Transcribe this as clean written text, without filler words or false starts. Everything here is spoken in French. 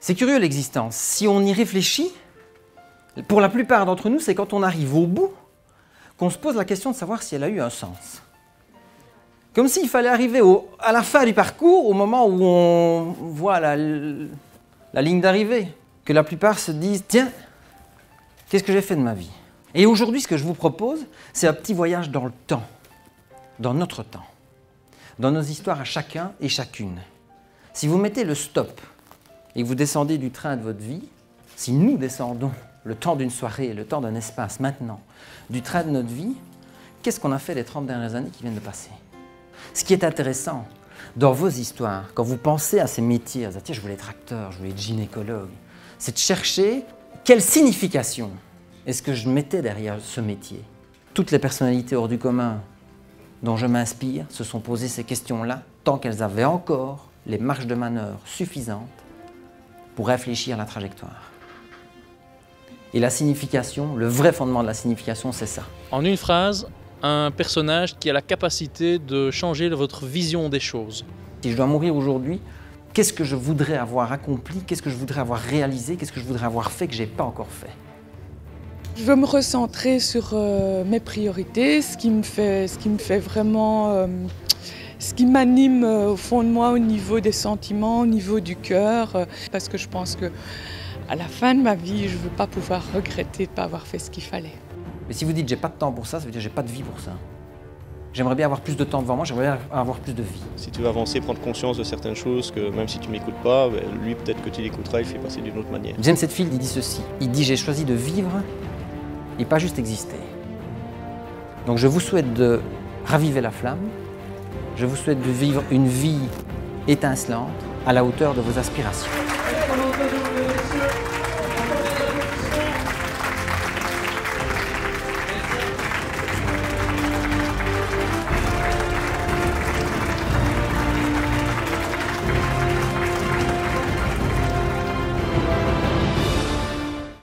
C'est curieux l'existence. Si on y réfléchit, pour la plupart d'entre nous, c'est quand on arrive au bout qu'on se pose la question de savoir si elle a eu un sens. Comme s'il fallait arriver à la fin du parcours, au moment où on voit la ligne d'arrivée, que la plupart se disent « Tiens, qu'est-ce que j'ai fait de ma vie ?» Et aujourd'hui, ce que je vous propose, c'est un petit voyage dans le temps, dans notre temps, dans nos histoires à chacun et chacune. Si vous mettez le stop et que vous descendez du train de votre vie, si nous descendons le temps d'une soirée, le temps d'un espace maintenant, du train de notre vie, qu'est-ce qu'on a fait les 30 dernières années qui viennent de passer? Ce qui est intéressant dans vos histoires, quand vous pensez à ces métiers, à dire, tiens, je voulais être acteur, je voulais être gynécologue, c'est de chercher quelle signification est-ce que je mettais derrière ce métier. Toutes les personnalités hors du commun dont je m'inspire se sont posées ces questions-là tant qu'elles avaient encore les marges de manœuvre suffisantes pour réfléchir à la trajectoire. Et la signification, le vrai fondement de la signification, c'est ça. En une phrase, un personnage qui a la capacité de changer votre vision des choses. Si je dois mourir aujourd'hui, qu'est-ce que je voudrais avoir accompli, qu'est-ce que je voudrais avoir réalisé, qu'est-ce que je voudrais avoir fait que je n'ai pas encore fait? Je veux me recentrer sur mes priorités, ce qui me fait vraiment, ce qui m'anime au fond de moi au niveau des sentiments, au niveau du cœur, parce que je pense que à la fin de ma vie, je ne veux pas pouvoir regretter de ne pas avoir fait ce qu'il fallait. Mais si vous dites j'ai pas de temps pour ça, ça veut dire j'ai pas de vie pour ça. J'aimerais bien avoir plus de temps devant moi, j'aimerais bien avoir plus de vie. Si tu veux avancer, prendre conscience de certaines choses, que même si tu ne m'écoutes pas, lui peut-être que tu l'écouteras, il fait passer d'une autre manière. James Hetfield, il dit ceci, il dit j'ai choisi de vivre et pas juste exister. Donc je vous souhaite de raviver la flamme, je vous souhaite de vivre une vie étincelante à la hauteur de vos aspirations.